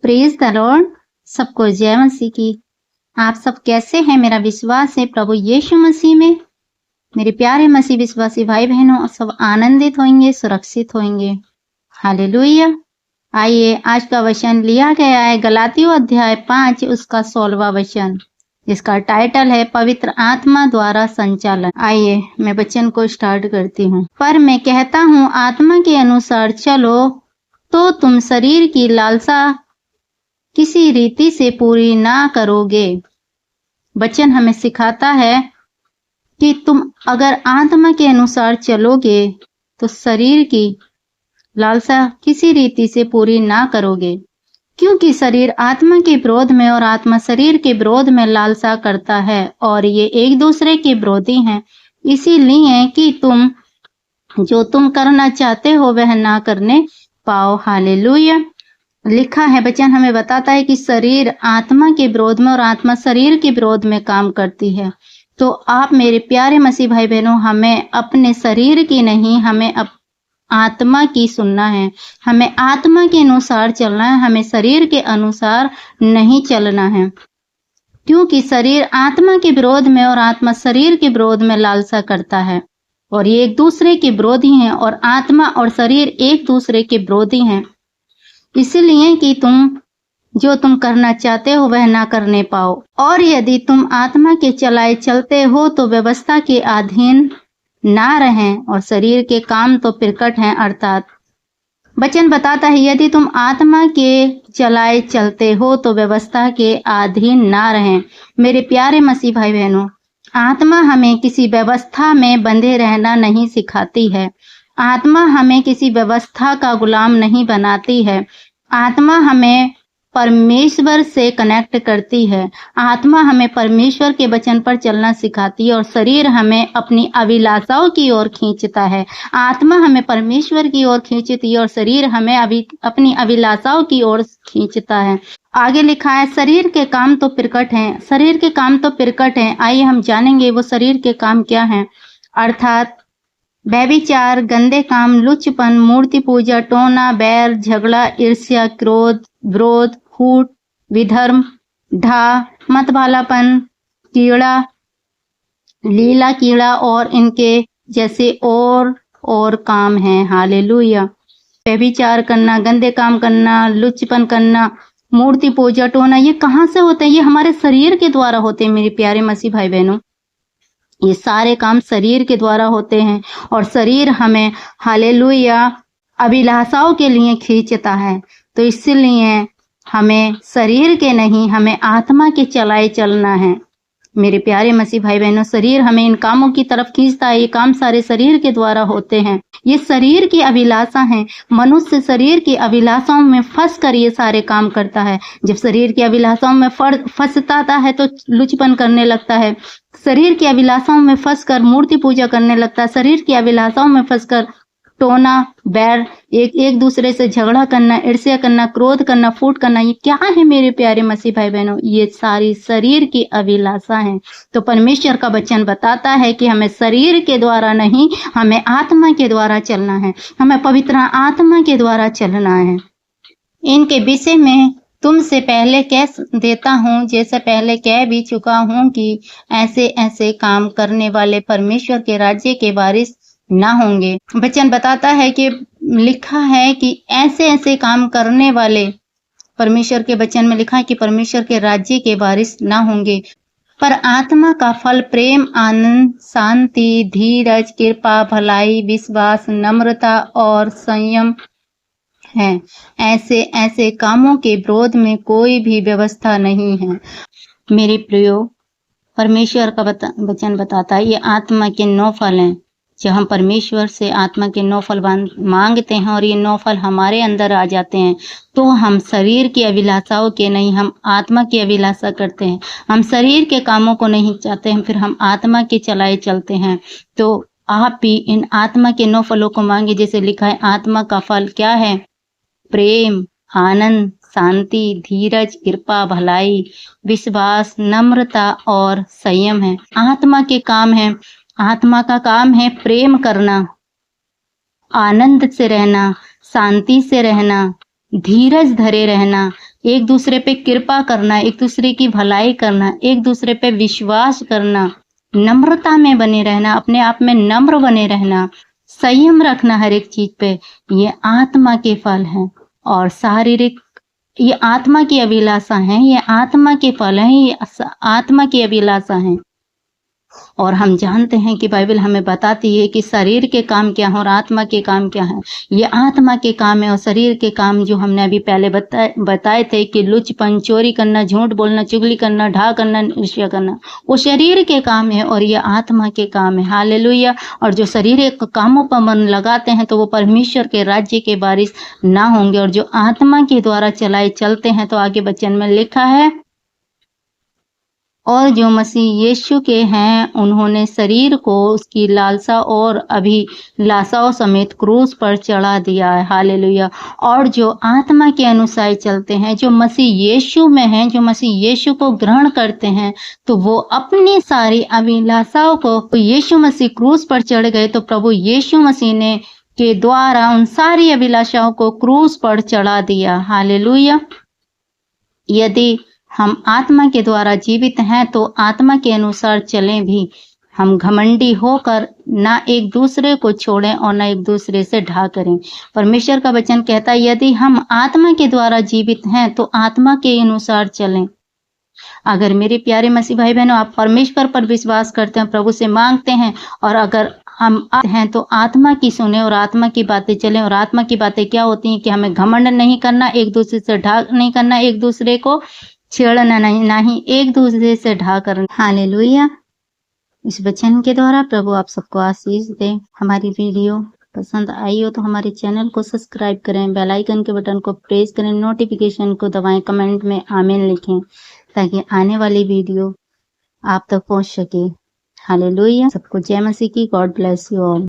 Praise the Lord. सबको जय मसीह की। आप सब कैसे हैं? मेरा विश्वास है प्रभु यीशु मसीह में मेरे प्यारे मसीह विश्वासी भाई बहनों सब आनंदित होंगे, सुरक्षित होंगे। हालेलुया। आइए, आज का वचन लिया गया है गलातियों अध्याय 5 उसका 16वां वचन, जिसका टाइटल है पवित्र आत्मा द्वारा संचालन। आइए मैं वचन को स्टार्ट करती हूँ। पर मैं कहता हूँ आत्मा के अनुसार चलो तो तुम शरीर की लालसा किसी रीति से पूरी ना करोगे। वचन हमें सिखाता है कि तुम अगर आत्मा के अनुसार चलोगे तो शरीर की लालसा किसी रीति से पूरी ना करोगे, क्योंकि शरीर आत्मा के विरोध में और आत्मा शरीर के विरोध में लालसा करता है और ये एक दूसरे के विरोधी हैं। इसीलिए कि तुम करना चाहते हो वह ना करने पाओ। हालेलुया। लिखा है, वचन हमें बताता है कि शरीर आत्मा के विरोध में और आत्मा शरीर के विरोध में काम करती है। तो आप मेरे प्यारे मसीह भाई बहनों, हमें अपने शरीर की नहीं, हमें आत्मा की सुनना है। हमें आत्मा के अनुसार चलना है, हमें शरीर के अनुसार नहीं चलना है, क्योंकि शरीर आत्मा के विरोध में और आत्मा शरीर के विरोध में लालसा करता है और ये एक दूसरे के विरोधी हैं और आत्मा और शरीर एक दूसरे के विरोधी हैं। इसलिए कि तुम करना चाहते हो वह ना करने पाओ। और यदि तुम आत्मा के चलाए चलते हो तो व्यवस्था के अधीन ना रहें, और शरीर के काम तो प्रकट हैं। अर्थात वचन बताता है यदि तुम आत्मा के चलाए चलते हो तो व्यवस्था के अधीन ना रहें। मेरे प्यारे मसीह भाई बहनों, आत्मा हमें किसी व्यवस्था में बंधे रहना नहीं सिखाती है। आत्मा हमें किसी व्यवस्था का गुलाम नहीं बनाती है। आत्मा हमें परमेश्वर से कनेक्ट करती है। आत्मा हमें परमेश्वर के वचन पर चलना सिखाती है और शरीर हमें अपनी अभिलाषाओं की ओर खींचता है। आत्मा हमें परमेश्वर की ओर खींचती है और शरीर हमें अपनी अभिलाषाओं की ओर खींचता है। आगे लिखा है शरीर के काम तो प्रकट हैं। शरीर के काम तो प्रकट हैं। आइए हम जानेंगे वो शरीर के काम क्या हैं। अर्थात व्यभिचार, गंदे काम, लुच्चपन, मूर्ति पूजा, टोना, बैर, झगड़ा, ईर्ष्या, क्रोध, विरोध, फूट, विधर्म, ढा, मतवालापन, कीड़ा, लीला कीड़ा और इनके जैसे और काम हैं। हालेलुया। व्यभिचार करना, गंदे काम करना, लुच्चपन करना, मूर्ति पूजा, टोना, ये कहाँ से होते हैं? ये हमारे शरीर के द्वारा होते हैं। मेरे प्यारे मसीह भाई बहनों, ये सारे काम शरीर के द्वारा होते हैं और शरीर हमें हालेलुया अभिलाषाओं के लिए खींचता है। तो इसलिए हमें शरीर के नहीं, हमें आत्मा के चलाए चलना है। मेरे प्यारे मसीह भाई बहनों, शरीर हमें इन कामों की तरफ खींचता है। ये काम सारे शरीर के द्वारा होते हैं। ये शरीर की अभिलाषा है। मनुष्य शरीर की अभिलाषाओं में फंस कर ये सारे काम करता है। जब शरीर की अभिलाषाओं में फंसता है तो लुचपन करने लगता है। शरीर की अभिलाषाओं में फंसकर मूर्ति पूजा करने लगता है। शरीर की अभिलाषाओं में फंसकर टोना, बैर, एक दूसरे से झगड़ा करना, ईर्ष्या करना, क्रोध करना, फूट करना, ये क्या है मेरे प्यारे मसीह भाई बहनों? ये सारी शरीर की अभिलाषा है। तो परमेश्वर का वचन बताता है कि हमें शरीर के द्वारा नहीं, हमें आत्मा के द्वारा चलना है। हमें पवित्र आत्मा के द्वारा चलना है। इनके विषय में तुमसे पहले कह देता हूँ, जैसे पहले कह भी चुका हूँ कि ऐसे ऐसे काम करने वाले परमेश्वर के राज्य के वारिस ना होंगे। वचन बताता है कि लिखा है कि ऐसे ऐसे काम करने वाले, परमेश्वर के वचन में लिखा है कि परमेश्वर के राज्य के वारिस ना होंगे। पर आत्मा का फल प्रेम, आनंद, शांति, धीरज, कृपा, भलाई, विश्वास, नम्रता और संयम है। ऐसे ऐसे कामों के विरोध में कोई भी व्यवस्था नहीं है। मेरे प्रियो, परमेश्वर का वचन बताता है ये आत्मा के 9 फल हैं। जब हम परमेश्वर से आत्मा के 9 फल मांगते हैं और ये 9 फल हमारे अंदर आ जाते हैं तो हम शरीर की अभिलाषाओं के नहीं, हम आत्मा की अभिलाषा करते हैं। हम शरीर के कामों को नहीं चाहते हैं, फिर हम आत्मा के चलाए चलते हैं। तो आप भी इन आत्मा के 9 फलों को मांगे। जैसे लिखा है आत्मा का फल क्या है? प्रेम, आनंद, शांति, धीरज, कृपा, भलाई, विश्वास, नम्रता और संयम है। आत्मा के काम है। आत्मा का काम है प्रेम करना, आनंद से रहना, शांति से रहना, धीरज धरे रहना, एक दूसरे पे कृपा करना, एक दूसरे की भलाई करना, एक दूसरे पे विश्वास करना, नम्रता में बने रहना, अपने आप में नम्र बने रहना, संयम रखना हर एक चीज पे, ये आत्मा के फल हैं। और शारीरिक, ये आत्मा की अभिलाषा है, ये आत्मा के फल हैं, ये आत्मा की अभिलाषा है। और हम जानते हैं कि बाइबल हमें बताती है कि शरीर के काम क्या है और आत्मा के काम क्या है। ये आत्मा के काम है और शरीर के काम जो हमने अभी पहले बताए थे कि लुचपन, चोरी करना, झूठ बोलना, चुगली करना, ढा करना, ईर्ष्या करना, वो शरीर के काम है और ये आत्मा के काम है। हालेलुया। और जो शरीर के कामों पर मन लगाते हैं तो वो परमेश्वर के राज्य के वारिस ना होंगे। और जो आत्मा के द्वारा चलाए चलते हैं तो आगे वचन में लिखा है, और जो मसीह यीशु के हैं उन्होंने शरीर को उसकी लालसा और अभिलाषाओं समेत क्रूस पर चढ़ा दिया है। हालेलुया। और जो आत्मा के अनुसार चलते हैं, जो मसीह यीशु में हैं, जो मसीह यीशु को ग्रहण करते हैं, तो वो अपनी सारी अभिलाषाओं को, यीशु मसीह क्रूस पर चढ़ गए तो प्रभु यीशु मसीह ने के द्वारा उन सारी अभिलाषाओं को क्रूस पर चढ़ा दिया। हालेलुया। यदि हम आत्मा के द्वारा जीवित हैं तो आत्मा के अनुसार चलें भी। हम घमंडी होकर ना एक दूसरे को छोड़ें और ना एक दूसरे से ढा करें। परमेश्वर का वचन कहता है यदि हम आत्मा के द्वारा जीवित हैं तो आत्मा के अनुसार चलें। अगर मेरे प्यारे मसीह भाई बहनों आप परमेश्वर पर विश्वास करते हैं, प्रभु से मांगते हैं, और अगर हम हैं तो आत्मा की सुने और आत्मा की बातें चलें। और आत्मा की बातें क्या होती हैं कि हमें घमंड नहीं करना, एक दूसरे से ढा नहीं करना, एक दूसरे को छेड़ना नहीं, ना ही एक दूसरे से ढा करना। हालेलुया। इस वचन के द्वारा प्रभु आप सबको आशीष दे। हमारी वीडियो पसंद आई हो तो हमारे चैनल को सब्सक्राइब करें, बेल आइकन के बटन को प्रेस करें, नोटिफिकेशन को दबाएं, कमेंट में आमीन लिखें ताकि आने वाली वीडियो आप तक पहुंच सके। हालेलुया। सबको जय मसीह की। God bless you all.